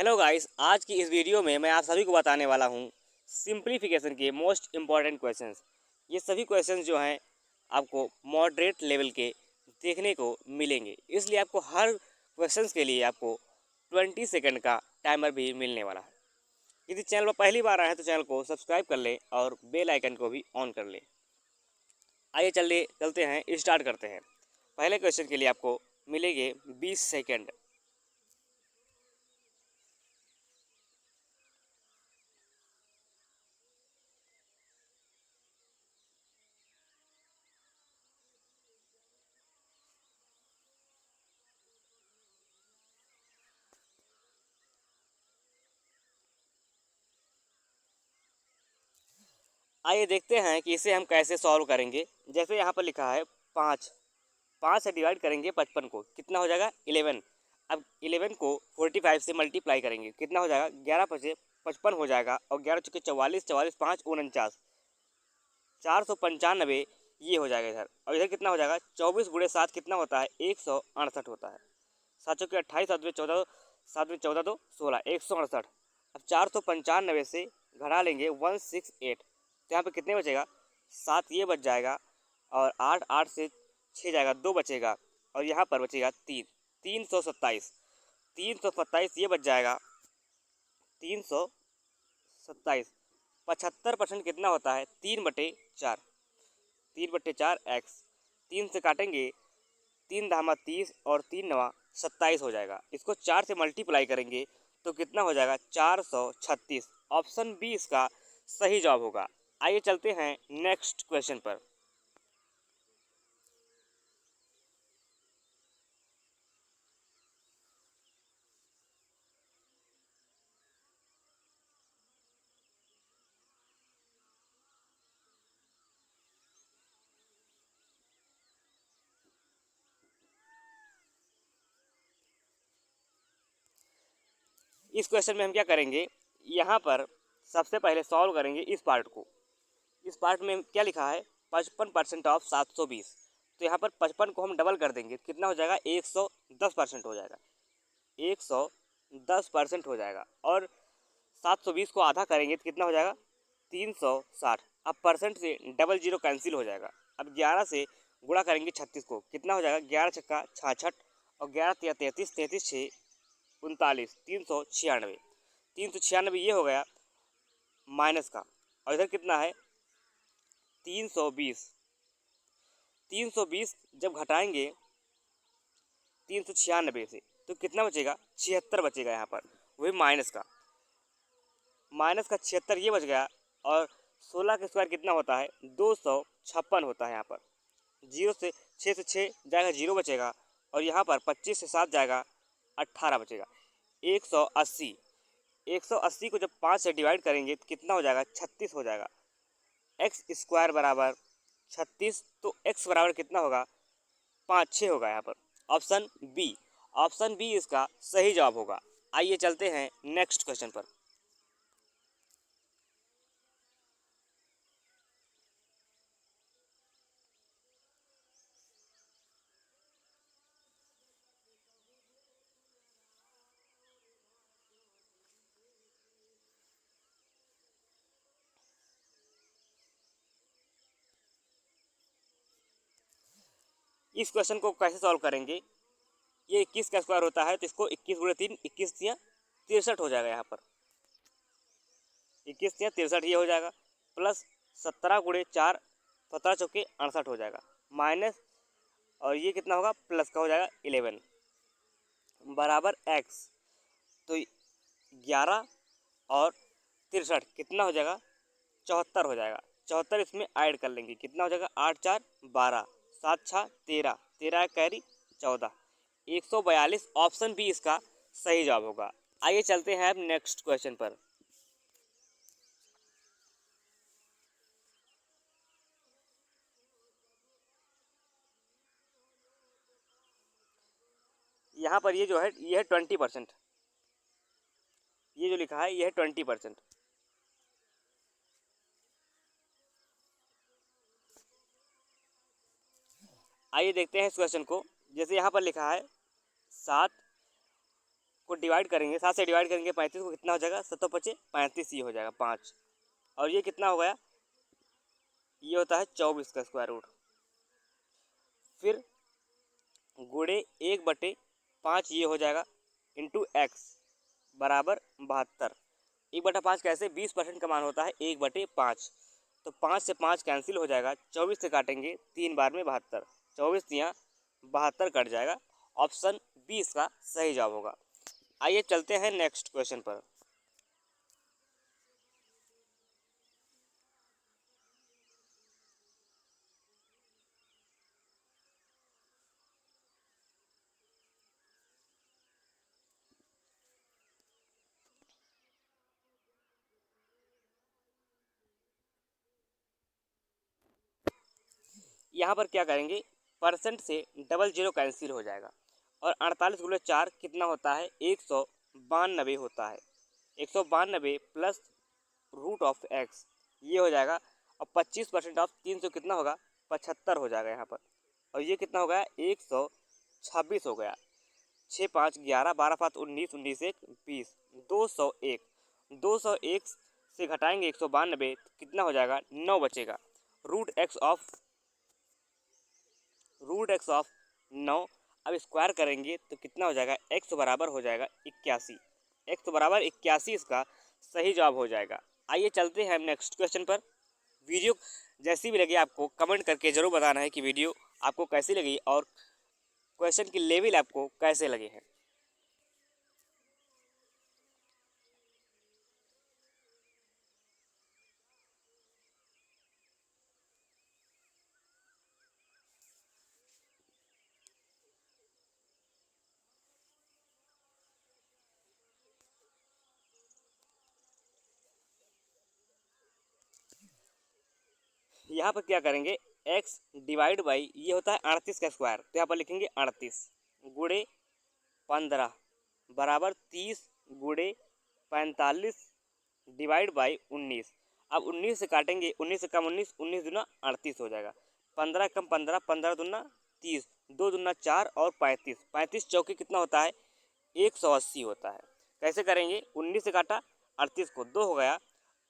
Hello guys, आज की इस वीडियो में मैं आप सभी को बताने वाला हूँ सिंप्लीफिकेशन के मोस्ट इम्पॉर्टेंट क्वेश्चंस। ये सभी क्वेश्चंस जो हैं आपको मॉडरेट लेवल के देखने को मिलेंगे, इसलिए आपको हर क्वेश्चंस के लिए आपको 20 सेकंड का टाइमर भी मिलने वाला है। यदि चैनल पर पहली बार आए हैं तो चैनल को सब्सक्राइब कर लें और बेल आइकन को भी ऑन कर लें। आइए चलते हैं, स्टार्ट करते हैं। पहले क्वेश्चन के लिए आपको मिलेंगे 20 सेकेंड। आइए देखते हैं कि इसे हम कैसे सॉल्व करेंगे। जैसे यहाँ पर लिखा है 5, 5 से डिवाइड करेंगे 55 को, कितना हो जाएगा 11। अब 11 को 45 से मल्टीप्लाई करेंगे, कितना हो जाएगा 11 पचे 55 हो जाएगा, और 11 चुके 44, 44 5 49, 495 ये हो जाएगा इधर। और इधर कितना हो जाएगा 24 गुणे 7 कितना होता है 168 होता है। 7 चौके 28, 7 में 14, 7 में 14 तो 16, 168। अब 495 से घटा लेंगे 168, तो यहाँ पे कितने बचेगा 7 ये बच जाएगा, और 8, 8 से 6 जाएगा 2 बचेगा, और यहाँ पर बचेगा 3, 327, 327 ये बच जाएगा 327। 75% कितना होता है 3/4, 3/4 एक्स। 3 से काटेंगे, 3 धामा 30 और 3 नवा 27 हो जाएगा। इसको 4 से मल्टीप्लाई करेंगे तो कितना हो जाएगा 436। ऑप्शन बी इसका सही जवाब होगा। आइए चलते हैं नेक्स्ट क्वेश्चन पर। इस क्वेश्चन में हम क्या करेंगे, यहाँ पर सबसे पहले सॉल्व करेंगे इस पार्ट को। इस पार्ट में क्या लिखा है 55% ऑफ 720, तो यहाँ पर 55 को हम डबल कर देंगे, कितना हो जाएगा 110% हो जाएगा, 110% हो जाएगा। और 720 को आधा करेंगे तो कितना हो जाएगा 360। अब परसेंट से डबल जीरो कैंसिल हो जाएगा। अब 11 से गुणा करेंगे 36 को, कितना हो जाएगा 11 छक्का 66, और 11 तिया 33, 33 6 39, 396। 396 ये हो गया माइनस का, और इधर कितना है 320। 320 जब घटाएंगे 396 से तो कितना बचेगा 76 बचेगा। यहाँ पर वही माइनस का 76 ये बच गया। और 16 का स्क्वायर कितना होता है 256 होता है। यहाँ पर जीरो से 6 से 6 जाएगा, जीरो बचेगा, और यहाँ पर 25 से 7 जाएगा 18 बचेगा। 180, 180 को जब 5 से डिवाइड करेंगे तो कितना हो जाएगा 36 हो जाएगा। एक्स स्क्वायर बराबर 36, तो एक्स बराबर कितना होगा 5 6 होगा यहाँ पर। ऑप्शन बी, ऑप्शन बी इसका सही जवाब होगा। आइए चलते हैं नेक्स्ट क्वेश्चन पर। इस क्वेश्चन को कैसे सॉल्व करेंगे, ये 21 का स्क्वायर होता है तो इसको 21 गुणे 3, 21 या 63 हो जाएगा। यहाँ पर 21 या 63 ये हो जाएगा, प्लस 17 गुणे 4, 17 चौके 68 हो जाएगा, माइनस, और ये कितना होगा प्लस का हो जाएगा 11 बराबर एक्स। तो 11 और 63 कितना हो जाएगा 74 हो जाएगा। 74 इसमें ऐड कर लेंगे, कितना हो जाएगा 8 4 12, 7 6 13, 13 कैरी 14, 142। ऑप्शन बी इसका सही जवाब होगा। आइए चलते हैं अब नेक्स्ट क्वेश्चन पर। यहाँ पर ये जो है ये है 20%, ये जो लिखा है ये है 20%। आइए देखते हैं इस क्वेश्चन को। जैसे यहाँ पर लिखा है 7 को डिवाइड करेंगे, 7 से डिवाइड करेंगे 35 को, कितना हो जाएगा 7 पचे 35, ये हो जाएगा 5। और ये कितना हो गया, ये होता है 24 का स्क्वायर रूट। फिर गुणे 1/5 ये हो जाएगा इंटू एक्स बराबर 72। 1/5 कैसे, 20% का मान होता है 1/5। तो 5 से 5 कैंसिल हो जाएगा, 24 से काटेंगे 3 बार में 72, 24 यहाँ 72 कट जाएगा। ऑप्शन 20 का सही जवाब होगा। आइए चलते हैं नेक्स्ट क्वेश्चन पर। यहाँ पर क्या करेंगे, परसेंट से डबल जीरो कैंसिल हो जाएगा, और 48 गुणे 4 कितना होता है 192 होता है। 192 प्लस रूट ऑफ एक्स ये हो जाएगा। और 25% ऑफ 300 कितना होगा 75 हो जाएगा यहाँ पर। और ये कितना हो गया 126 हो गया। 6 5 11 12 5 19 19 1 20 201। 201 से घटाएंगे 192 कितना हो जाएगा 9 बचेगा। Root x of 9। अब स्क्वायर करेंगे तो कितना हो जाएगा, एक्स बराबर हो जाएगा 81। एक्स बराबर 81 इसका सही जवाब हो जाएगा। आइए चलते हैं हम नेक्स्ट क्वेश्चन पर। वीडियो जैसी भी लगी आपको कमेंट करके ज़रूर बताना है कि वीडियो आपको कैसी लगी और क्वेश्चन की लेवल आपको कैसे लगे हैं। यहाँ पर क्या करेंगे, x डिवाइड बाई ये होता है 38 का स्क्वायर, तो यहाँ पर लिखेंगे 38 गुणे 15 बराबर 30 गुणे 45 डिवाइड बाई 19। अब 19 से काटेंगे, 19 से कम 19, 19 दूना 38 हो जाएगा। 15 कम 15, 15 दूना 30, 2 दूना 4 और 35, 35 चौके कितना होता है 180 होता है। कैसे करेंगे, 19 से काटा 38 को 2 हो गया,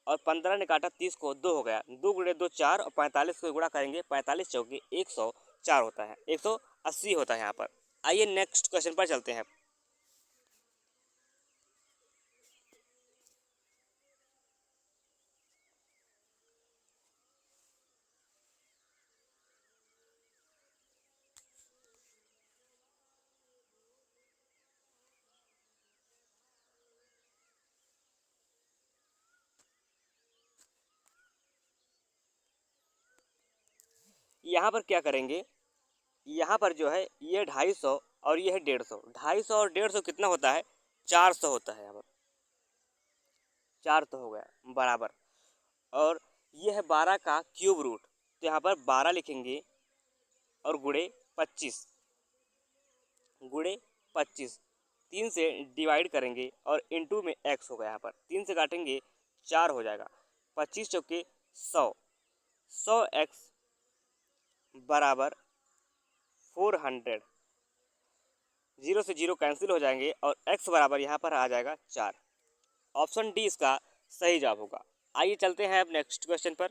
और 15 ने काटा 30 को 2 हो गया, 2 गुणे 2 4, और 45 को गुणा करेंगे 45 चौके 104 होता है, 180 होता है यहाँ पर। आइए नेक्स्ट क्वेश्चन पर चलते हैं। यहाँ पर क्या करेंगे, यहाँ पर जो है ये 250 और ये है 150। 250 और 150 कितना होता है 400 होता है। यहाँ पर 400 हो गया बराबर। और ये है 12 का क्यूब रूट, तो यहाँ पर 12 लिखेंगे और गुणे 25 गुणे 25, 3 से डिवाइड करेंगे और इनटू में एक्स होगा। यहाँ पर 3 से काटेंगे 4 हो जाएगा, 25 चौके 100, 100x बराबर 400। 0 से 0 कैंसिल हो जाएंगे और x बराबर यहाँ पर आ जाएगा 4। ऑप्शन डी इसका सही जवाब होगा। आइए चलते हैं अब नेक्स्ट क्वेश्चन पर।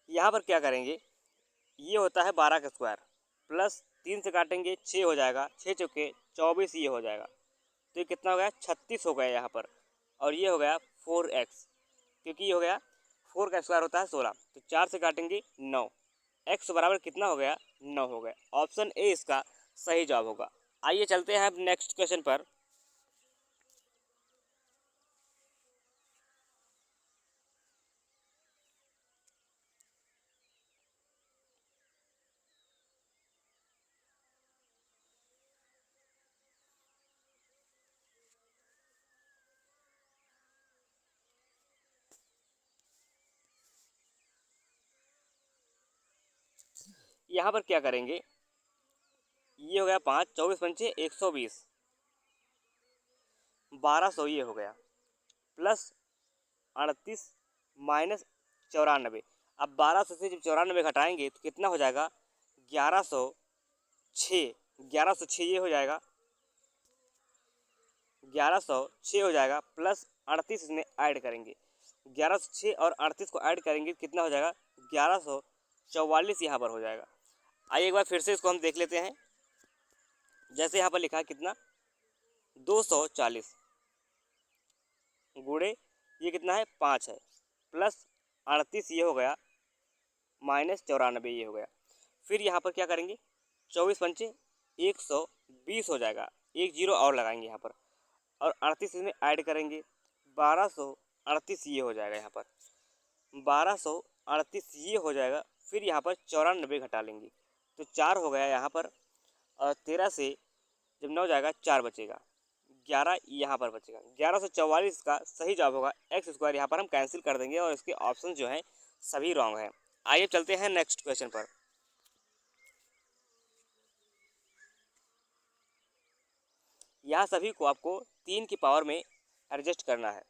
यहाँ पर क्या करेंगे, ये होता है 12 का स्क्वायर, प्लस 3 से काटेंगे 6 हो जाएगा, 6 चौके 24 ये हो जाएगा। तो ये कितना हो गया 36 हो गया यहाँ पर। और ये हो गया 4x, क्योंकि ये हो गया 4 का स्क्वायर होता है 16, तो 4 से काटेंगे 9, x बराबर कितना हो गया 9 हो गया। ऑप्शन ए इसका सही जवाब होगा। आइए चलते हैं अब नेक्स्ट क्वेश्चन पर। यहाँ पर क्या करेंगे, ये हो गया 5, 24 पंचे 120, 1200 ये हो गया, प्लस 38 माइनस 94। अब 1200 से जब 94 घटाएंगे तो कितना हो जाएगा, 1106, 1106 ये हो जाएगा, 1106 हो जाएगा, प्लस 38 इसमें ऐड करेंगे, 1106 और 38 को ऐड करेंगे कितना हो जाएगा, 1144 यहाँ पर हो जाएगा। आइए एक बार फिर से इसको हम देख लेते हैं। जैसे यहाँ पर लिखा है कितना, 240 गुणे ये कितना है 5 है, प्लस 38 ये हो गया, माइनस 94 ये हो गया। फिर यहाँ पर क्या करेंगे, 24 पंचे 120 हो जाएगा, एक जीरो और लगाएंगे यहाँ पर, और 38 इसमें ऐड करेंगे, 1238 ये हो जाएगा यहाँ पर, 1238 ये हो जाएगा। फिर यहाँ पर 94 घटा लेंगे तो 4 हो गया यहाँ पर, और 13 से जब 9 जाएगा 4 बचेगा, 11 यहाँ पर बचेगा। 1144 का सही जवाब होगा एक्स स्क्वायर। यहाँ पर हम कैंसिल कर देंगे और इसके ऑप्शन जो हैं सभी रॉन्ग हैं। आइए चलते हैं नेक्स्ट क्वेश्चन पर। यहाँ सभी को आपको 3 की पावर में एडजस्ट करना है।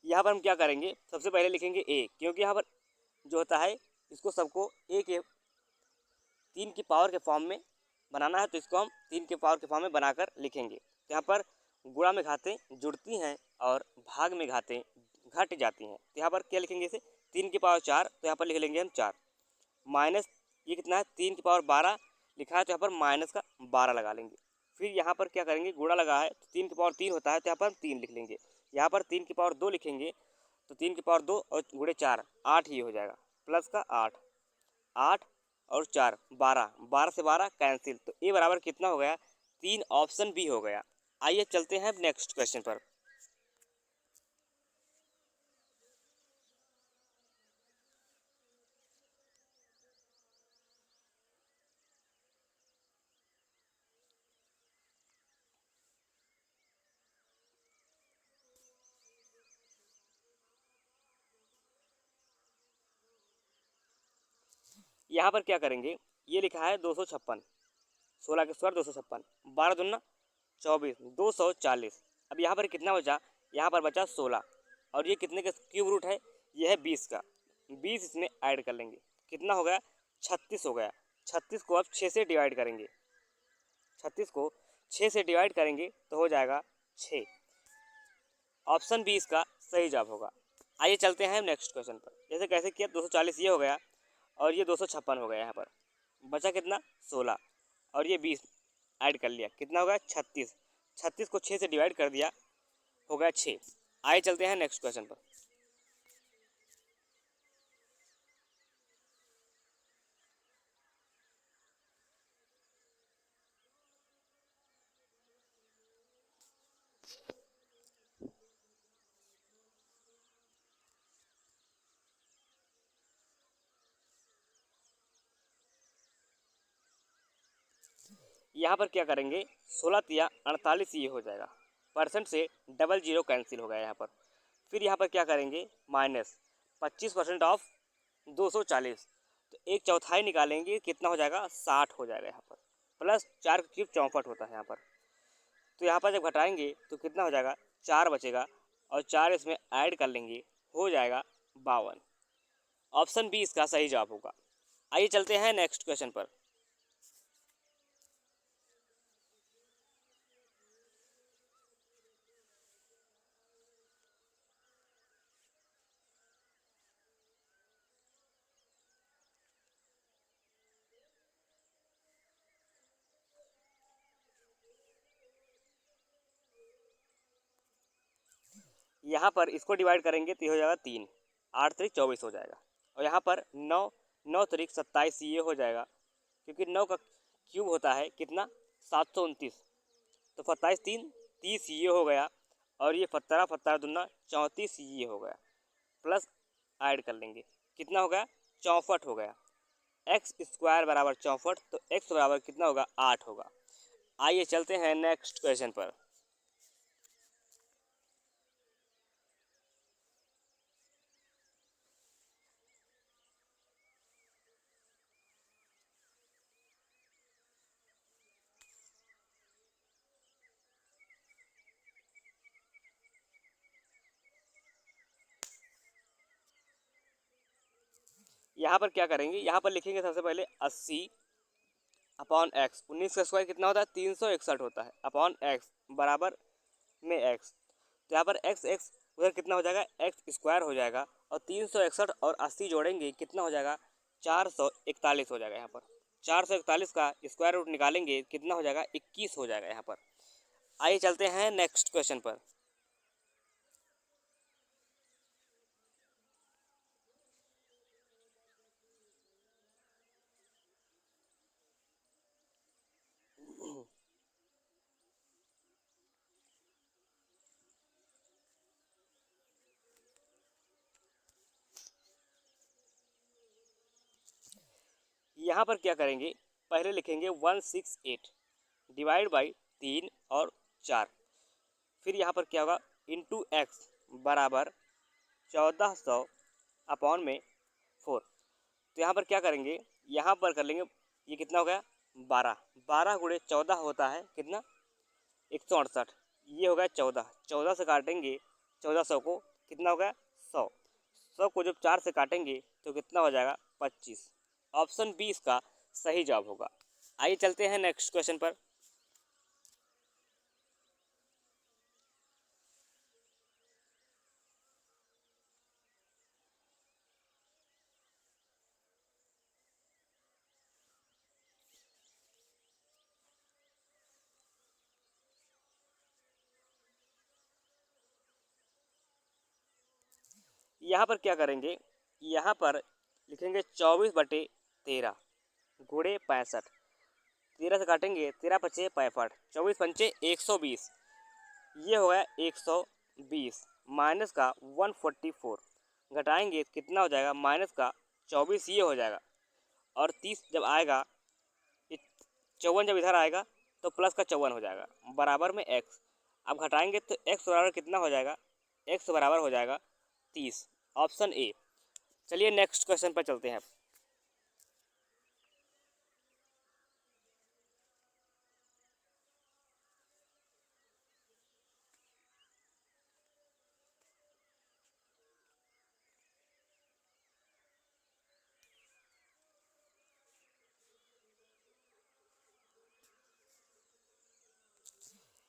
यहाँ पर हम क्या करेंगे, सबसे पहले लिखेंगे ए, क्योंकि यहाँ पर जो होता है इसको सबको ए के 3 की पावर के फॉर्म में बनाना है, तो इसको हम 3 के पावर के फॉर्म में बनाकर लिखेंगे। तो यहाँ पर गुणा में घातें जुड़ती हैं और भाग में घातें घट जाती हैं। तो यहाँ पर क्या लिखेंगे, इसे 3 की पावर 4, तो यहाँ पर लिख लेंगे हम 4, माइनस ये कितना है 3 की पावर 12 लिखा है, तो यहाँ पर माइनस का 12 लगा लेंगे। फिर यहाँ पर क्या करेंगे, गुणा लगा है तो 3 की पावर 3 होता है, तो यहाँ पर हम 3 लिख लेंगे। यहाँ पर 3 की पावर 2 लिखेंगे तो 3 की पावर 2 और गुणे 4 8 ही हो जाएगा, प्लस का 8, 8 और 4 12, 12 से 12 कैंसिल, तो ए बराबर कितना हो गया, 3, ऑप्शन बी हो गया। आइए चलते हैं नेक्स्ट क्वेश्चन पर। यहाँ पर क्या करेंगे, ये लिखा है 256, 16 के स्क्वायर 256, 12 दूना 24, 240। अब यहाँ पर कितना बचा, यहाँ पर बचा 16, और ये कितने का क्यूब रूट है, ये है 20 का, 20 इसमें ऐड कर लेंगे, कितना हो गया 36 हो गया। 36 को अब 6 से डिवाइड करेंगे, 36 को 6 से डिवाइड करेंगे तो हो जाएगा 6, ऑप्शन बी इसका सही जवाब होगा। आइए चलते हैं नेक्स्ट क्वेश्चन पर। जैसे कैसे किया, 240 ये हो गया और ये 256 हो गया, यहाँ पर बचा कितना 16, और ये 20 ऐड कर लिया, कितना हो गया 36, 36 को 6 से डिवाइड कर दिया, हो गया 6। आइए चलते हैं नेक्स्ट क्वेश्चन पर। यहाँ पर क्या करेंगे, 16 तिया 48 ये हो जाएगा, परसेंट से डबल जीरो कैंसिल हो गया यहाँ पर। फिर यहाँ पर क्या करेंगे, माइनस 25% ऑफ 240, तो एक चौथाई निकालेंगे, कितना हो जाएगा 60 हो जाएगा यहाँ पर, प्लस 4 क्यूब 64 होता है यहाँ पर। तो यहाँ पर जब घटाएंगे तो कितना हो जाएगा, 4 बचेगा, और 4 इसमें ऐड कर लेंगे, हो जाएगा 52, ऑप्शन बी इसका सही जवाब होगा। आइए चलते हैं नेक्स्ट क्वेश्चन पर। यहाँ पर इसको डिवाइड करेंगे तो ये हो जाएगा 3, 8 तरीक 24 हो जाएगा, और यहाँ पर 9, 9 तरीक 27 ये हो जाएगा, क्योंकि 9 का क्यूब होता है कितना 729, तो 27 3 30 ये हो गया, और ये 17 17 दूना 34 ये हो गया, प्लस ऐड कर लेंगे, कितना हो गया 64 हो गया, एक्स स्क्वायर बराबर 64, तो एक्स बराबर कितना होगा 8 होगा। आइए चलते हैं नेक्स्ट क्वेश्चन पर। यहाँ पर क्या करेंगे, यहाँ पर लिखेंगे सबसे पहले 80 अपॉन एक्स। 19 का स्क्वायर कितना होता है 361 होता है, अपॉन एक्स बराबर में एक्स। तो यहाँ पर एक्स एक्स उधर कितना हो जाएगा, एक्स स्क्वायर हो जाएगा, और 361 और 80 जोड़ेंगे कितना हो जाएगा 441 हो जाएगा। यहाँ पर 441 का स्क्वायर रूट निकालेंगे कितना हो जाएगा 21 हो जाएगा यहाँ पर। आइए चलते हैं नेक्स्ट क्वेश्चन पर। यहाँ पर क्या करेंगे, पहले लिखेंगे 168 डिवाइड बाई 3 और 4। फिर यहाँ पर क्या होगा इंटू एक्स बराबर 1400 अपॉन में 4। तो यहाँ पर क्या करेंगे, यहाँ पर कर लेंगे, ये कितना हो गया 12, 12 गुणे 14 होता है कितना 168। ये हो गया 14, 14 से काटेंगे 1400 को कितना हो गया 100, 100 को जब 4 से काटेंगे तो कितना हो जाएगा 25। ऑप्शन बी इसका सही जवाब होगा। आइए चलते हैं नेक्स्ट क्वेश्चन पर। यहाँ पर क्या करेंगे, यहाँ पर लिखेंगे 24/13 गुणे 65। 13 से काटेंगे 13 पचे 65, 24 पंचे 120। ये हो गया 120 माइनस का 144, घटाएंगे कितना हो जाएगा माइनस का 24, ये हो जाएगा। और 30 जब आएगा, 54 जब इधर आएगा तो प्लस का 54 हो जाएगा बराबर में एक्स। अब घटाएंगे तो एक्स बराबर कितना हो जाएगा, एक्स बराबर हो जाएगा 30। Option A. चलिए नेक्स्ट क्वेश्चन पर चलते हैं।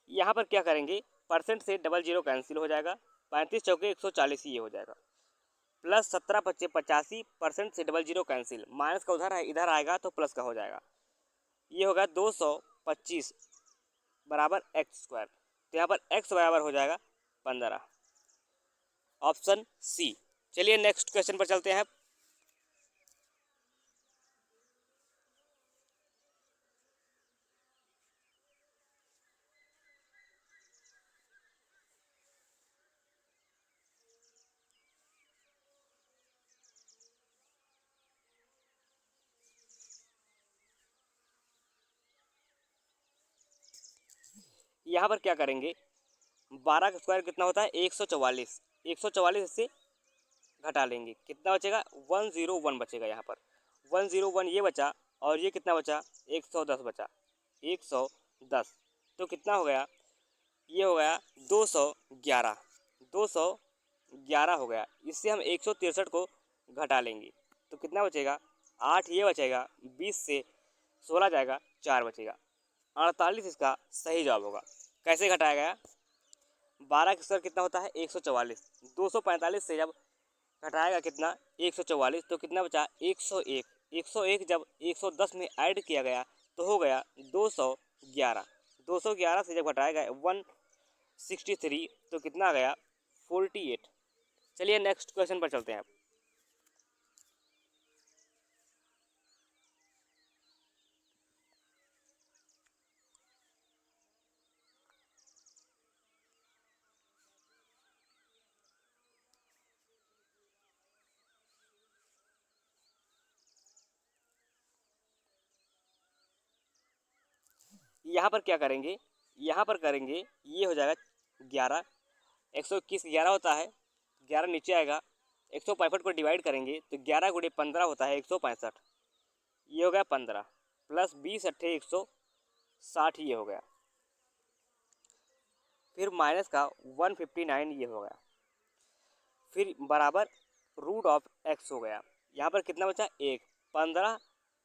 यहाँ पर क्या करेंगे, परसेंट से डबल जीरो कैंसिल हो जाएगा, 35 चौके 140 ये हो जाएगा, प्लस 17 पच्चे 85, परसेंट से डबल जीरो कैंसिल, माइनस का उधर है इधर आएगा तो प्लस का हो जाएगा। ये होगा 225 बराबर एक्स स्क्वायर। तो यहाँ पर एक्स बराबर हो जाएगा 15। Option C. चलिए नेक्स्ट क्वेश्चन पर चलते हैं। यहाँ पर क्या करेंगे, 12 का स्क्वायर कितना होता है 144, 144 इससे घटा लेंगे कितना बचेगा 101 बचेगा। यहाँ पर 101 ये बचा, और ये कितना बचा 110 बचा, 110 तो कितना हो गया, ये हो गया 211, 211 हो गया। इससे हम 163 को घटा लेंगे तो कितना बचेगा 8 ये बचेगा, 20 से 16 जाएगा 4 बचेगा, 48 इसका सही जवाब होगा। कैसे घटाया गया, 12 का स्क्वायर कितना होता है 144, 245 से जब घटाएगा कितना 144 तो कितना बचा 101, 101 जब 110 में ऐड किया गया तो हो गया 211, 211 से जब घटाएगा 163 तो कितना आ गया 48। चलिए नेक्स्ट क्वेश्चन पर चलते हैं। यहाँ पर क्या करेंगे, यहाँ पर करेंगे, ये हो जाएगा 11, 121 11 होता है, 11 नीचे आएगा, 165 को डिवाइड करेंगे तो 11 गुणे 15 होता है 165, ये हो गया 15 प्लस 20 अट्ठे 160 ये हो गया, फिर माइनस का 159 ये हो गया, फिर बराबर रूट ऑफ एक्स हो गया। यहाँ पर कितना बचा, 1, 15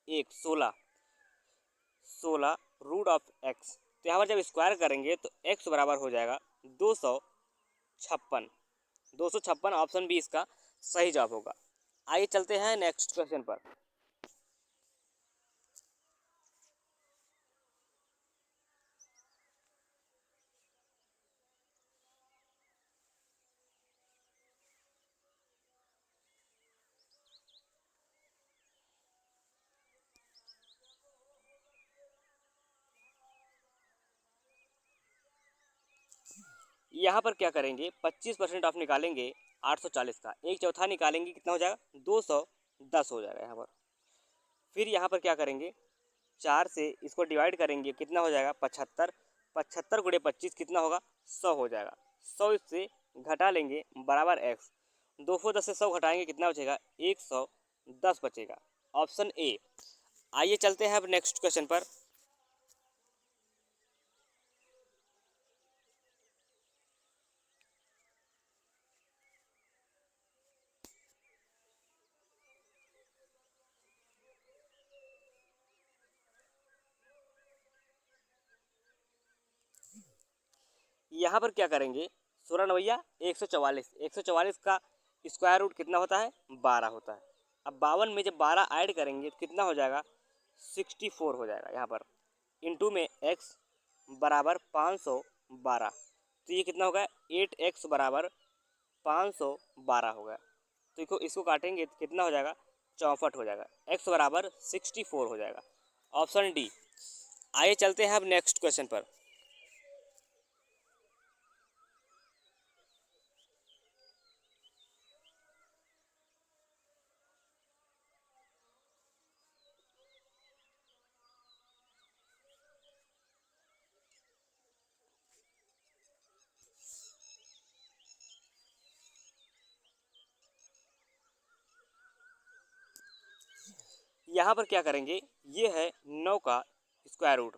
1 16, 16 रूट ऑफ एक्स। तो यहाँ पर जब स्क्वायर करेंगे तो एक्स बराबर हो जाएगा 256, 256 ऑप्शन बी इसका सही जवाब होगा। आइए चलते हैं नेक्स्ट क्वेश्चन पर। यहाँ पर क्या करेंगे, 25% ऑफ निकालेंगे 840 का, एक चौथा निकालेंगे कितना हो जाएगा, 210 हो जाएगा यहाँ पर। फिर यहाँ पर क्या करेंगे, 4 से इसको डिवाइड करेंगे कितना हो जाएगा, 75, 75 गुणे 25 कितना होगा, 100 हो जाएगा, 100 इससे घटा लेंगे बराबर एक्स, 210 से 100 घटाएंगे कितना बचेगा, 110 बचेगा, ऑप्शन ए। आइए चलते हैं अब नेक्स्ट क्वेश्चन पर। यहाँ पर क्या करेंगे, 16 नवैया 144, 144 का स्क्वायर रूट कितना होता है, 12 होता है। अब 52 में जब 12 ऐड करेंगे तो कितना हो जाएगा, 64 हो जाएगा यहाँ पर, इंटू में x बराबर 512, तो ये कितना हो गया, 8x बराबर 512 हो गया। तो इसको इसको काटेंगे तो कितना हो जाएगा, 64 हो जाएगा, x बराबर 64 हो जाएगा, ऑप्शन डी। आइए चलते हैं अब नेक्स्ट क्वेश्चन पर। यहाँ पर क्या करेंगे, ये है 9 का square root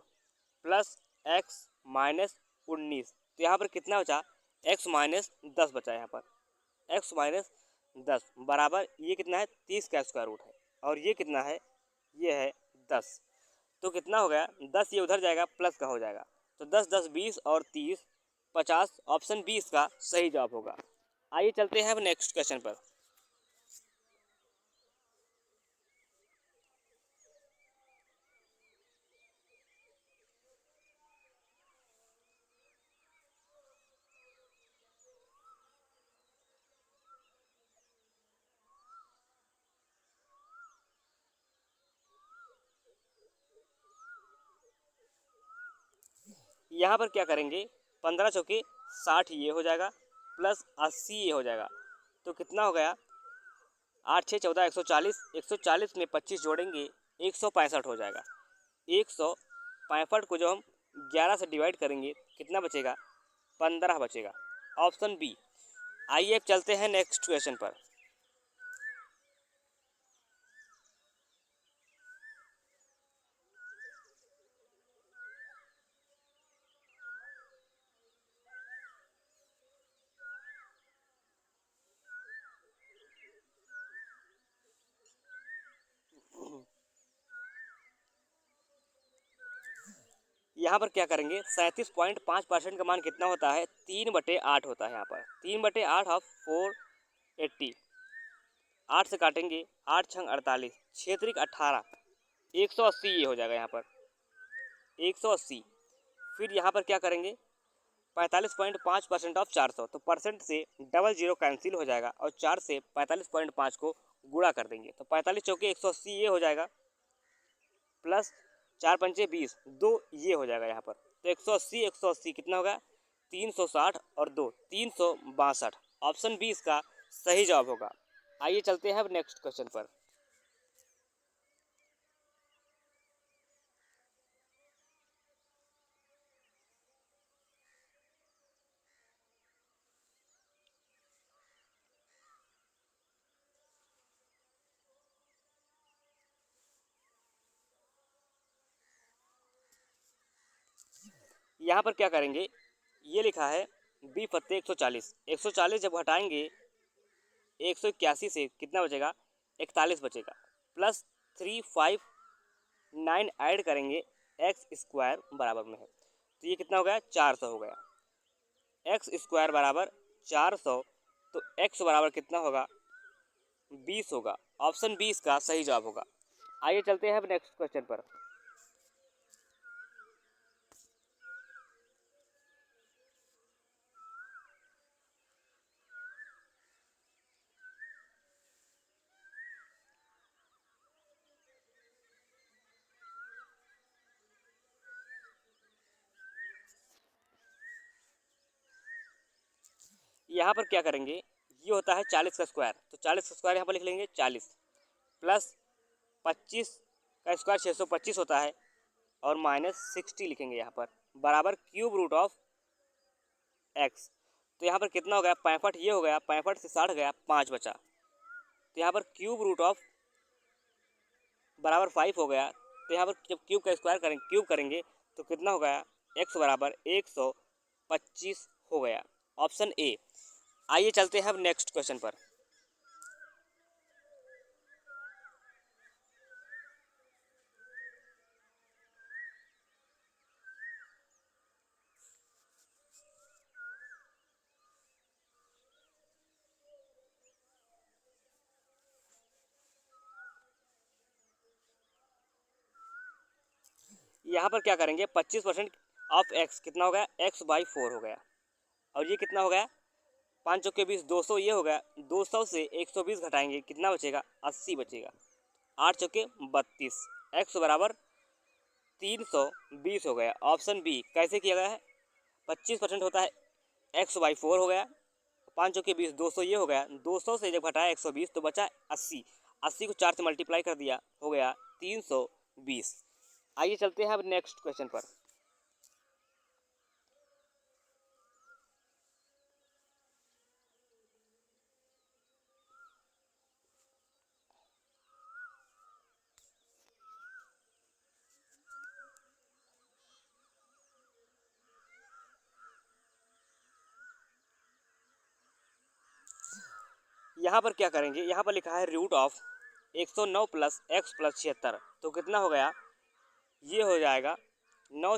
plus x minus 19, तो यहाँ पर कितना बचा, x माइनस 10 बचा, यहाँ पर x माइनस 10 बराबर ये कितना है, 30 का स्क्वायर रूट है, और ये कितना है, ये है 10, तो कितना हो गया, 10 ये उधर जाएगा प्लस का हो जाएगा, तो 10 10 20 और 30 50, ऑप्शन बी इसका सही जवाब होगा। आइए चलते हैं अब नेक्स्ट क्वेश्चन पर। यहाँ पर क्या करेंगे, 15 चौके 60 ये हो जाएगा प्लस 80 ये हो जाएगा, तो कितना हो गया, 8 6 14 140, 140 में 25 जोड़ेंगे 165 हो जाएगा, 165 को जो हम 11 से डिवाइड करेंगे कितना बचेगा, 15 बचेगा, ऑप्शन बी। आइए अब चलते हैं नेक्स्ट क्वेश्चन पर। यहाँ पर क्या करेंगे, 37.5% का मान कितना होता है, 3/8 होता है, यहाँ पर 3/8 ऑफ 480, 8 से काटेंगे, 8 छंग 48, 6 18, 180 ये हो जाएगा यहाँ पर, 180। फिर यहाँ पर क्या करेंगे, 45.5% ऑफ 400, तो परसेंट से डबल जीरो कैंसिल हो जाएगा और 4 से 45.5 को गुणा कर देंगे, तो 45 चौके 180 ये हो जाएगा, प्लस 4 पंचे 20, 2 ये हो जाएगा यहाँ पर, तो 180 180 कितना होगा, 360 और 2 362, ऑप्शन बी इसका सही जवाब होगा। आइए चलते हैं अब नेक्स्ट क्वेश्चन पर। यहाँ पर क्या करेंगे, ये लिखा है बी फत्ते 140, 140 जब हटाएंगे 181 से कितना बचेगा, 41 बचेगा, प्लस 359 ऐड करेंगे, एक्स स्क्वायर बराबर में है, तो ये कितना हो गया, 400 हो गया। एक्स स्क्वायर बराबर 400, तो एक्स बराबर कितना होगा, 20 होगा। ऑप्शन 20 का सही जवाब होगा। आइए चलते हैं अब नेक्स्ट क्वेश्चन पर। यहाँ पर क्या करेंगे, ये होता है 40 का स्क्वायर, तो 40 का स्क्वायर यहाँ पर लिख लेंगे 40, प्लस 25 का स्क्वायर 625 होता है, और माइनस 60 लिखेंगे यहाँ पर, बराबर क्यूब रूट ऑफ एक्स। तो यहाँ पर कितना हो गया, 65, ये हो गया 65 से 60 गया, 5 बचा, तो यहाँ पर क्यूब रूट ऑफ बराबर 5 हो गया। तो यहाँ पर जब क्यूब का स्क्वायर करेंगे, क्यूब करेंगे तो कितना हो गया, एक्स बराबर 125 हो गया। Option A. आइए चलते हैं अब नेक्स्ट क्वेश्चन पर। यहाँ पर क्या करेंगे, 25% ऑफ एक्स कितना हो गया, x/4 हो गया, और ये कितना हो गया, 5 चौके 20, 200 ये हो गया, 200 से 120 घटाएंगे कितना बचेगा, 80 बचेगा, 8 चौके 32, एक्स बराबर 320 हो गया। ऑप्शन बी कैसे किया गया है, 25% होता है x/4 हो गया, 5 चौके 20, 200 ये हो गया, 200 से जब घटाया 120 तो बचा 80, 80 को 4 से मल्टीप्लाई कर दिया, हो गया 320। आइए चलते हैं अब नेक्स्ट क्वेश्चन पर। यहाँ पर क्या करेंगे, यहाँ पर लिखा है root of 109 plus x plus 76, तो कितना हो गया, ये हो जाएगा 9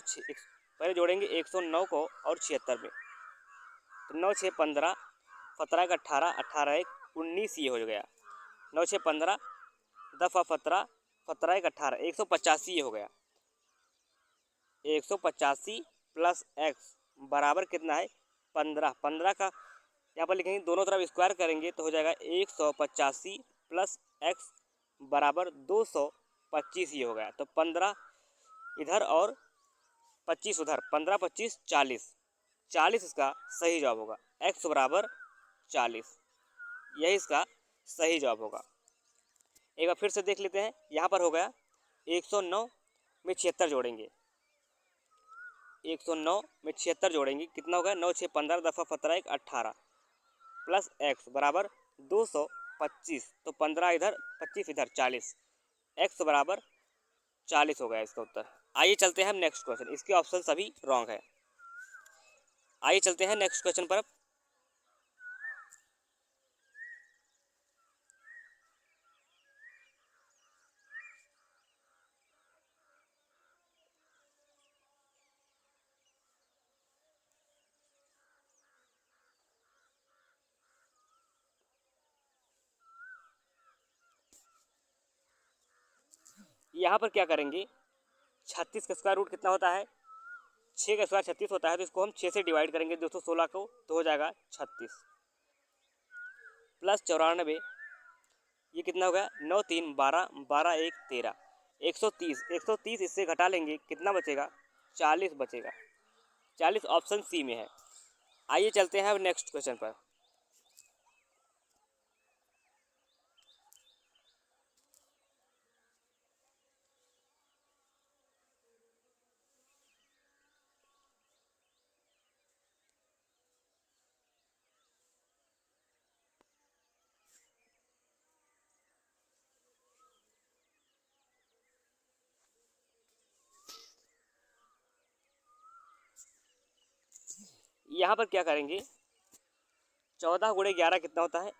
पहले जोड़ेंगे 109 को और 76 में, तो 9 6 15, 17 का 18, 18 1 19, ये हो गया 9 6 15, 10 17, 17 1 18, 185 ये हो गया। 185 प्लस एक्स बराबर कितना है, 15, 15 का यहाँ पर लिखेंगे, दोनों तरफ स्क्वायर करेंगे तो हो जाएगा 185 प्लस एक्स बराबर 225, ये हो गया, तो 15 इधर और 25 उधर, 15 25 40, 40 इसका सही जवाब होगा, एक्स बराबर 40, यही इसका सही जवाब होगा। एक बार फिर से देख लेते हैं, यहाँ पर हो गया 109 में 76 जोड़ेंगे, 109 में 76 जोड़ेंगे कितना होगा, 9 6 15, 10 17 1 18, प्लस एक्स बराबर 225, तो 15 इधर 25 इधर 40, एक्स बराबर 40 हो गया इसका उत्तर। आइए चलते हैं हम नेक्स्ट क्वेश्चन, इसके ऑप्शन सभी रॉन्ग है। आइए चलते हैं नेक्स्ट क्वेश्चन पर। यहाँ पर क्या करेंगे, 36 का स्क्वायर रूट कितना होता है, 6 का स्क्वायर 36 होता है, तो इसको हम 6 से डिवाइड करेंगे 216 को, तो हो जाएगा 36, प्लस 94, ये कितना होगा, 9 3 12, 12 1 13, 130, 130 इससे घटा लेंगे कितना बचेगा, 40 बचेगा, 40 ऑप्शन सी में है। आइए चलते हैं अब नेक्स्ट क्वेश्चन पर। यहाँ पर क्या करेंगे, 14 × 11 कितना होता है,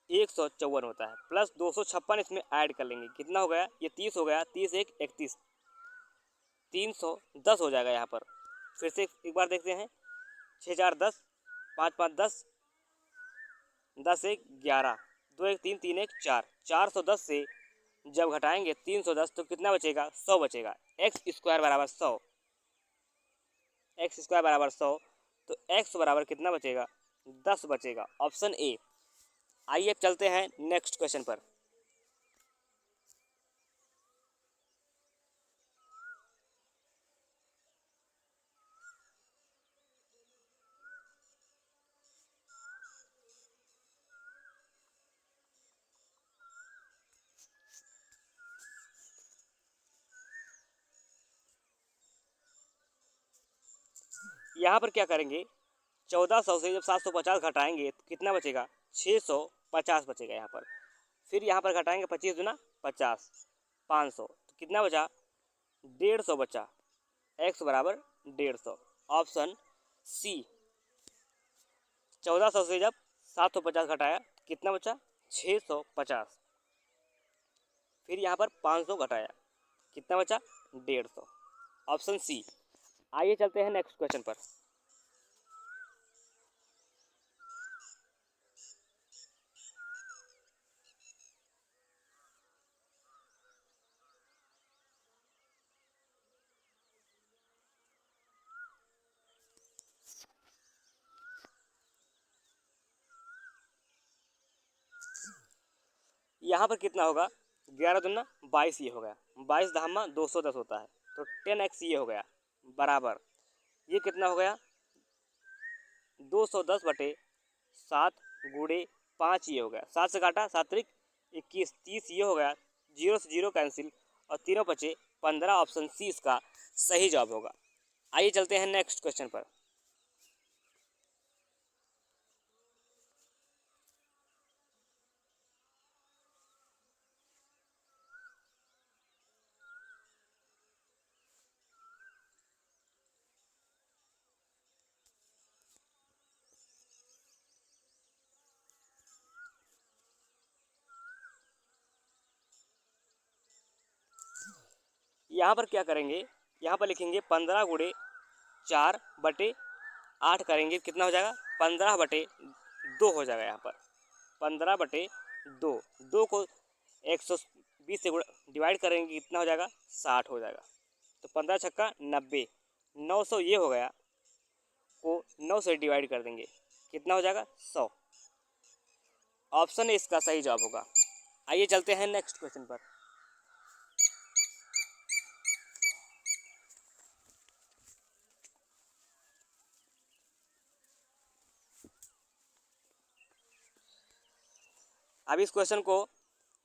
154 होता है, प्लस 256 इसमें ऐड कर लेंगे, कितना हो गया, ये 30 हो गया, 30 1 31, 310 हो जाएगा यहाँ पर। फिर से एक बार देखते हैं, 6 4 10, 5 5 10, 10 1 11, 2 1 3, 3 1 4, 410 से जब घटाएंगे 310 तो कितना बचेगा, 100 बचेगा। एक्स स्क्वायर बराबर 100, एक्स स्क्वायर बराबर 100, तो एक्स बराबर कितना बचेगा, 10 बचेगा, ऑप्शन ए। आइए अब चलते हैं नेक्स्ट क्वेश्चन पर। यहाँ पर क्या करेंगे, 1400 से जब 750 घटाएंगे तो कितना बचेगा, 650 बचेगा यहाँ पर। फिर यहाँ पर घटाएंगे 25 दूना 50, 500, तो कितना बचा, 150 बचा, एक्स बराबर 150, ऑप्शन सी। 1400 से जब 750 घटाया कितना बचा, 650, फिर यहाँ पर 500 घटाया कितना बचा, 150, ऑप्शन सी। आइए चलते हैं नेक्स्ट क्वेश्चन पर। यहाँ पर कितना होगा, 11 दूना 22 ये हो गया, 22 धामा 210 होता है, तो 10x ये हो गया बराबर, ये कितना हो गया, 210 बटे 7 गुणे 5 ये हो गया, 7 से काटा 7 त्रिक 21, 30 ये हो गया, 0 से 0 कैंसिल और तीनों बचे 15, ऑप्शन सी इसका सही जवाब होगा। आइए चलते हैं नेक्स्ट क्वेश्चन पर। यहाँ पर क्या करेंगे, यहाँ पर लिखेंगे 15 गुणे 4 बटे 8 करेंगे, कितना हो जाएगा, 15 बटे 2 हो जाएगा। यहाँ पर 15 बटे 2, 2 को 120 से डिवाइड करेंगे कितना हो जाएगा, 60 हो जाएगा, तो 15 छक्का 90, 900 ये हो गया, को 9 से डिवाइड कर देंगे कितना हो जाएगा, 100, ऑप्शन ए इसका सही जवाब होगा। आइए चलते हैं नेक्स्ट क्वेश्चन पर। अब इस क्वेश्चन को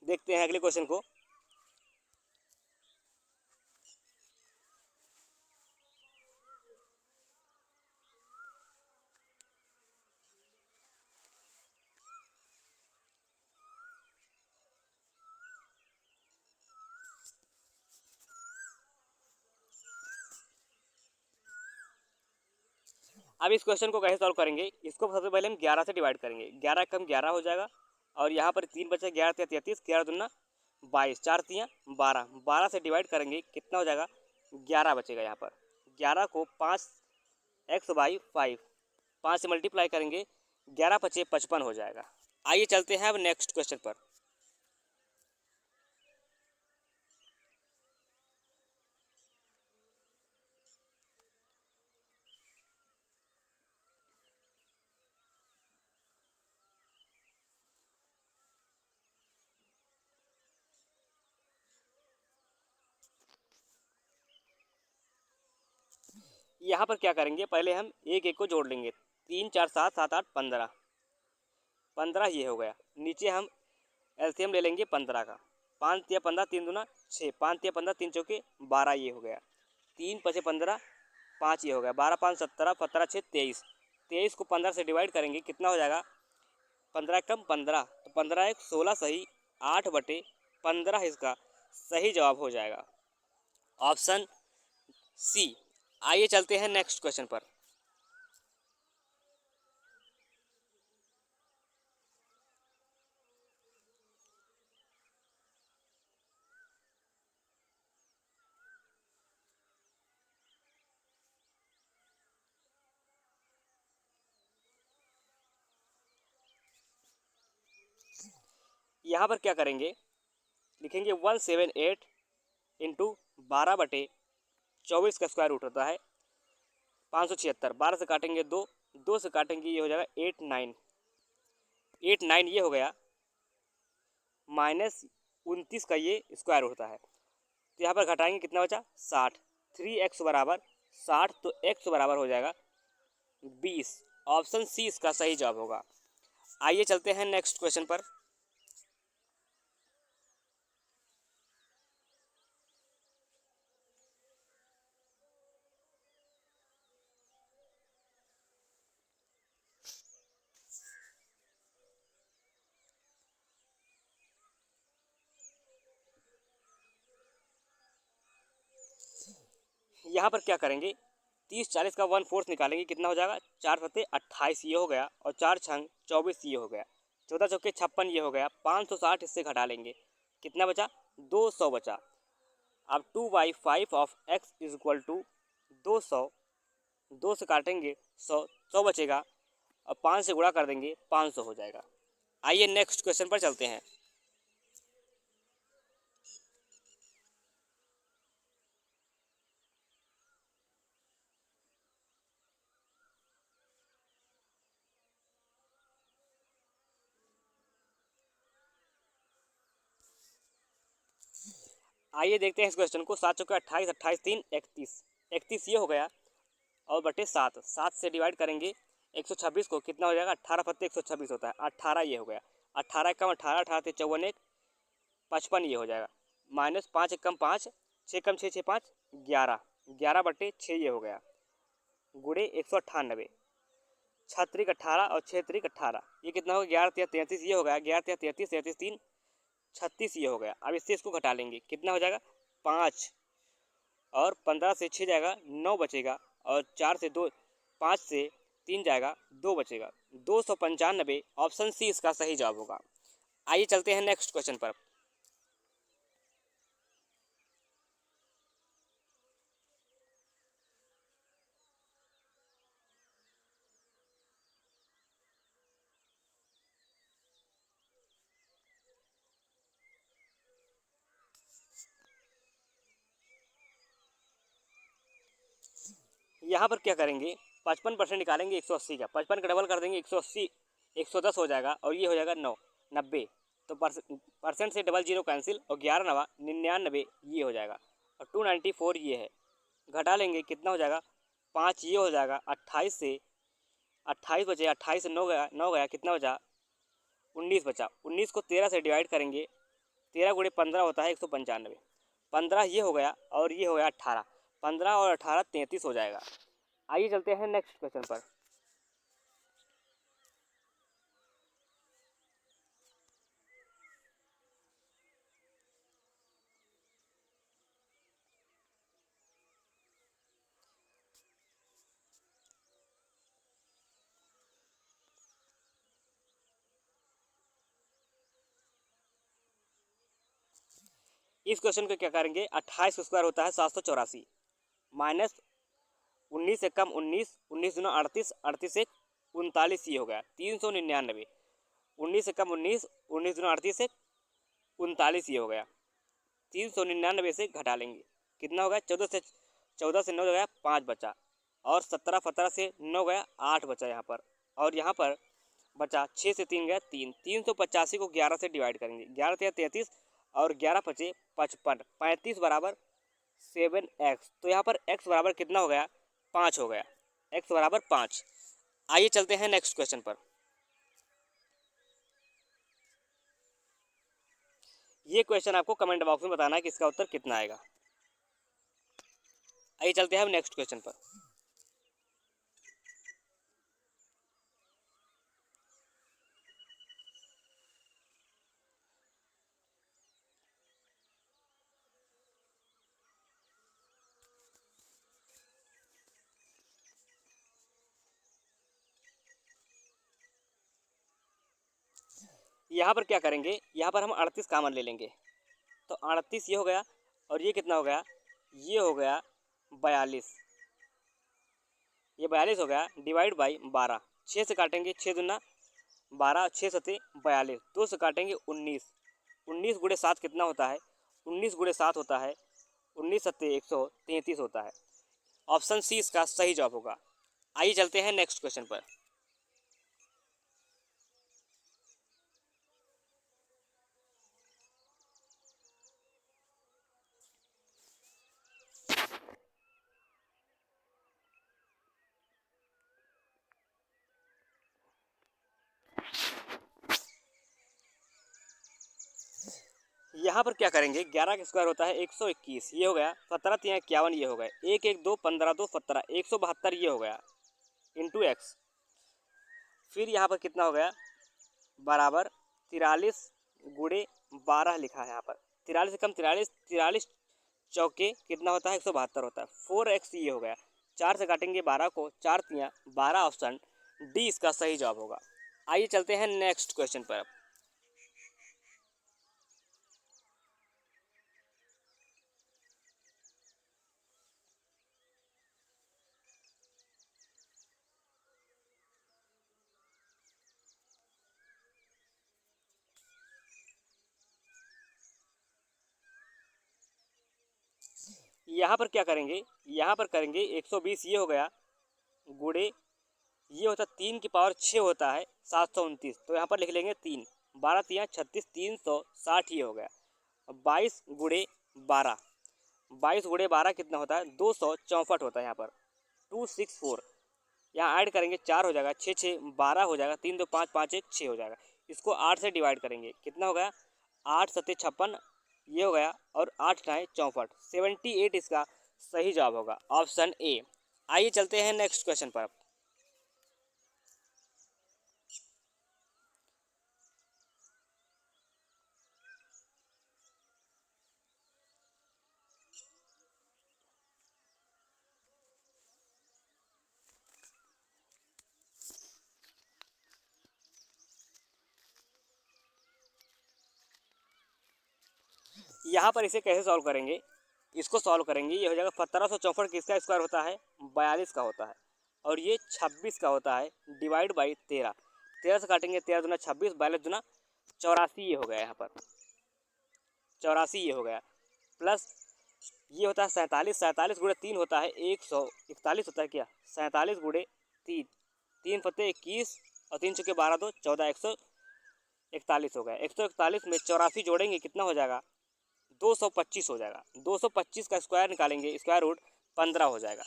देखते हैं, अगले क्वेश्चन को। अब इस क्वेश्चन को कैसे सॉल्व करेंगे, इसको सबसे पहले हम 11 से डिवाइड करेंगे, 11 कम 11 हो जाएगा, और यहाँ पर 3 बचे, 11 3 33, 11 दूना 22, 4 3 12, 12 से डिवाइड करेंगे कितना हो जाएगा, 11 बचेगा। यहाँ पर 11 को 5x/5, 5 से मल्टीप्लाई करेंगे, 11 पचे 55 हो जाएगा। आइए चलते हैं अब नेक्स्ट क्वेश्चन पर। यहाँ पर क्या करेंगे, पहले हम एक एक को जोड़ लेंगे, 3 4 7 7 8 15, 15 ये हो गया, नीचे हम एलसीएम ले लेंगे 15 का, 5 या 15, 3 दूना 6, 5 या 15, 3 चौके 12 ये हो गया, 3 पचे 15, 5 ये हो गया, 12 5 17, 17 6 23, 23 को 15 से डिवाइड करेंगे कितना हो जाएगा, 15 कम 15, तो 15 1 16 सही, 8 बटे 15 इसका सही जवाब हो जाएगा, ऑप्शन सी। आइए चलते हैं नेक्स्ट क्वेश्चन पर। यहाँ पर क्या करेंगे, लिखेंगे 178 इंटू 12/24 का स्क्वायर रूट होता है 576। 12 से काटेंगे 2, 2 से काटेंगे ये हो जाएगा 89, 89 ये हो गया, -29 का ये स्क्वायर होता है। तो यहाँ पर घटाएंगे कितना बचा 60, 3x बराबर 60, तो x बराबर हो जाएगा 20। ऑप्शन सी इसका सही जवाब होगा। आइए चलते हैं नेक्स्ट क्वेश्चन पर। यहाँ पर क्या करेंगे, 30 40 का 1/4 निकालेंगे, कितना हो जाएगा 4 सत्ते 28 ये हो गया, और 4 छंग 24 ये हो गया, 14 चौके 56 ये हो गया, 560 इससे घटा लेंगे, कितना बचा 200 बचा। अब 2/5 of x is equal to 200, 2 से काटेंगे 100, 100 बचेगा, और 5 से गुणा कर देंगे 500 हो जाएगा। आइए नेक्स्ट क्वेश्चन पर चलते हैं। आइए देखते हैं इस क्वेश्चन को। 7 चौके 28, 28 3 31, 31 ये हो गया, और बटे 7, 7 से डिवाइड करेंगे 126 को, कितना हो जाएगा 18 पत्ते 126 होता है, 18 ये हो गया, 18 कम 18, 18 से 54 1 55 ये हो जाएगा, -5 1 कम 5, 6 कम 6 6 5 11, 11/6 ये हो गया, गुणे 198, 6 त्रिक 18 और 6 त्रिक 18, ये कितना होगा 11 33 ये हो गया, 11 33 33 3 36 ये हो गया। अब इससे इसको घटा लेंगे, कितना हो जाएगा 5, और 15 से 6 जाएगा 9 बचेगा, और 4 से 2 5 से 3 जाएगा 2 बचेगा, 295। ऑप्शन सी इसका सही जवाब होगा। आइए चलते हैं नेक्स्ट क्वेश्चन पर। यहाँ पर क्या करेंगे, 55% निकालेंगे 180 का, 55 का डबल कर देंगे 180, 110 हो जाएगा, और ये हो जाएगा 90। तो परसेंट से डबल जीरो कैंसिल, और 11 नवा 99 ये हो जाएगा, और 294 ये है, घटा लेंगे कितना हो जाएगा 5 ये हो जाएगा, 28 से 28 बचे, 28 से 9 गया, 9 गया, कितना बचा 19 बचा, 19 को 13 से डिवाइड करेंगे, 13 गुणे 15 होता है 195, 15 ये हो गया, और ये हो गया 18, 15 और 18 33 हो जाएगा। आइए चलते हैं नेक्स्ट क्वेश्चन पर। इस क्वेश्चन को क्या करेंगे, 28 स्क्वायर होता है 784, माइनस 19 से कम 19, 19 दूना 38, 38 एक 39 ये हो गया, 399, 19 से कम 19, 19 दूना 38 एक 39 ये हो गया, 399 से घटा लेंगे, कितना हो गया 14 से 9 गया 5 बचा, और 17 17 से 9 गया 8 बचा यहाँ पर, और यहाँ पर बचा 6 से 3 गया 3, 385 को 11 से डिवाइड करेंगे, 11 से 33, और 11 पचे 55, 35 बराबर 7x। तो यहाँ पर x बराबर कितना हो गया 5 हो गया, x बराबर 5। आइए चलते हैं नेक्स्ट क्वेश्चन पर। ये क्वेश्चन आपको कमेंट बॉक्स में बताना है कि इसका उत्तर कितना आएगा। आइए चलते हैं नेक्स्ट क्वेश्चन पर। यहाँ पर क्या करेंगे, यहाँ पर हम 38 कामन ले लेंगे, तो 38 ये हो गया, और ये कितना हो गया, ये हो गया 42, ये 42 हो गया, डिवाइड बाई 12, 6 से काटेंगे 6 दूना 12, 6 सते 42, 2 से काटेंगे 19, 19 गुणे 7 कितना होता है? 19 गुणे 7 होता है 19 सत्ते 133 होता है। ऑप्शन सी इसका सही जवाब होगा। आइए चलते हैं नेक्स्ट क्वेश्चन पर। यहाँ पर क्या करेंगे, 11 का स्क्वायर होता है 121, ये हो गया 17 3 51, ये हो गए 1 1 2 15 2 17 172, ये हो गया इंटू एक्स। फिर यहाँ पर कितना हो गया, बराबर 43 गुणे 12 लिखा है यहाँ पर। 43 से कम 43, 43 चौके कितना होता है 172 होता है। 4x ये हो गया। 4 से काटेंगे 12 को, 4 तियाँ 12, ऑप्शन डी इसका सही जवाब होगा। आइए चलते हैं नेक्स्ट क्वेश्चन पर। यहाँ पर क्या करेंगे, यहाँ पर करेंगे 120, ये हो गया गुणे, ये होता 3 की पावर 6 होता है 729, तो यहाँ पर लिख लेंगे 3, 12 तियाँ 36, 360, ये हो गया। 22 गुणे 12, 22 गुणे 12 कितना होता है 264 होता है यहाँ पर 264। यहाँ ऐड करेंगे 4 हो जाएगा, 6 6 12 हो जाएगा, 3 2 5 5 1 6 हो जाएगा। इसको 8 से डिवाइड करेंगे, कितना हो गया 8 सत्ते 56, ये हो गया, और 8 ढाई 64, 78 इसका सही जवाब होगा, ऑप्शन ए। आइए चलते हैं नेक्स्ट क्वेश्चन पर। यहाँ पर इसे कैसे सॉल्व करेंगे, इसको सॉल्व करेंगे, ये हो जाएगा 1764 किसका स्क्वायर होता है 42 का होता है, और ये 26 का होता है, डिवाइड बाई 13, 13 से काटेंगे 13 दूना 26, 42 दूना 84, ये हो गया यहाँ पर 84, ये हो गया, प्लस ये होता है 47, 47 गुणे 3 होता है 141 होता है क्या, 47 गुणे 3, 3 फते 21, और 3 चुके 12 2 14, 141 हो गया। 141 में 84 जोड़ेंगे कितना हो जाएगा 225 हो जाएगा। 225 का स्क्वायर निकालेंगे, स्क्वायर रूट 15 हो जाएगा।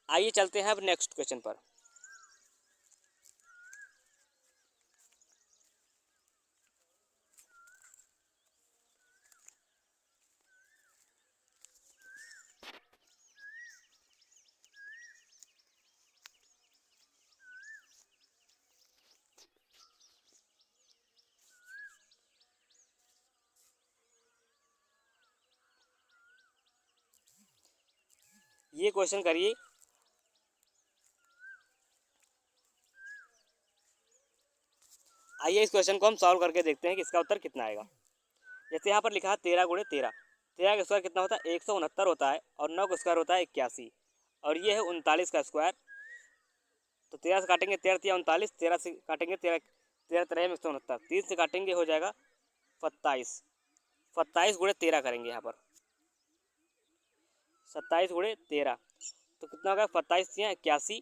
आइए चलते हैं अब नेक्स्ट क्वेश्चन पर। ये क्वेश्चन करिए। आइए इस क्वेश्चन को हम सॉल्व करके देखते हैं कि इसका उत्तर कितना आएगा। जैसे यहाँ पर लिखा है 13 गुणे 13, 13 का स्क्वायर कितना होता है 169 होता है, और 9 का स्क्वायर होता है 81, और ये है 39 का स्क्वायर। तो 13 से काटेंगे 13 तिया 39, 13 से काटेंगे 13, 13 13 में 169, 3 से काटेंगे हो जाएगा 27, 27 गुणे 13 करेंगे यहाँ पर, 27 गुणे 13, तो कितना होगा 27 तिया 81,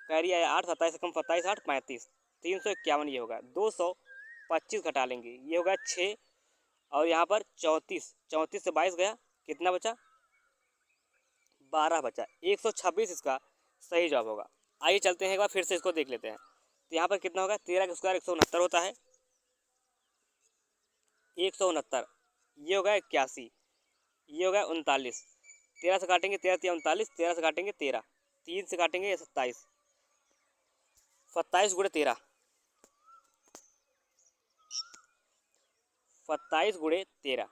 कैरी आया 8, 27 से कम 27 8 35, 351, ये होगा 225 घटा लेंगे, ये होगा 6, और यहाँ पर 34, 34 से 22 गया, कितना बचा 12 बचा, 126 इसका सही जवाब होगा। आइए चलते हैं एक बार फिर से इसको देख लेते हैं। तो यहाँ पर कितना होगा 13 का स्क्वायर 169 होता है, 169, ये होगा 81, ये होगा 39, 13 से काटेंगे 13 तिया 39, 13 से काटेंगे 13, 3 से काटेंगे 27, 27 गुणे 13, 27 गुणे 13,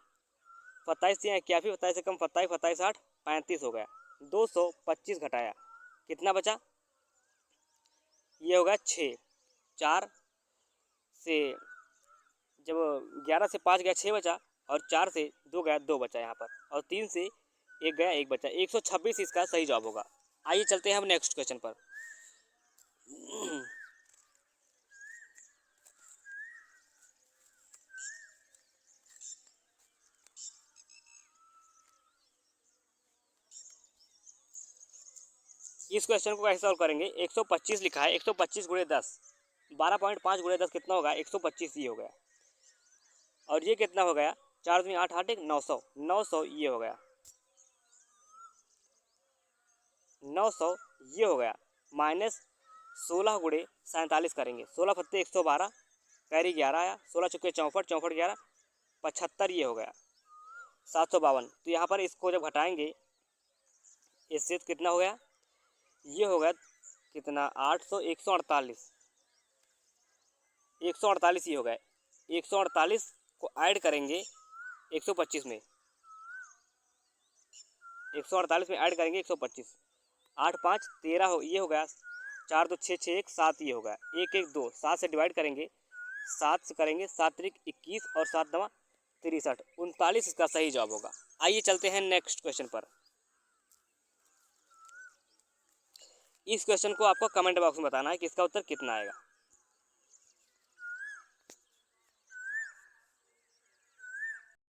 27 तिया 81, 27 से कम 27, 27 8 35 हो गया, 225 घटाया, कितना बचा, ये होगा 6, 4 से जब 11 से 5 गया 6 बचा, और 4 से 2 गया 2 बचा यहाँ पर, और 3 से 1 गया 1 बचा, 126 इसका सही जवाब होगा। आइए चलते हैं हम नेक्स्ट क्वेश्चन पर। इस क्वेश्चन को कैसे सॉल्व करेंगे, 125 लिखा है, 125 गुणे 10, 12.5 गुणे 10 कितना होगा, 125 ये हो गया। और ये कितना हो गया, 4 दूनी 8, 8 1 900, 900 ये हो गया, 900 ये हो गया। माइनस 16 गुणे 47 करेंगे, 16 पत्ते 112, कैरी 11 आया, 16 चुके 64, 64 11 75 ये हो गया, 752। तो यहाँ पर इसको जब घटाएंगे इससे तो कितना हो गया, ये हो गया कितना, 800 148, 148 ये हो गया। 148 को ऐड करेंगे 125 में, 148 में ऐड करेंगे 125, 8 5 13 हो ये हो गया, 4 2 6 6 1 7 ये हो गया, 1 1 2, 7 से डिवाइड करेंगे, 7 से करेंगे, 7 3 21 और 7 9 63, 39 इसका सही जवाब होगा। आइए चलते हैं नेक्स्ट क्वेश्चन पर। इस क्वेश्चन को आपको कमेंट बॉक्स में बताना है कि इसका उत्तर कितना आएगा।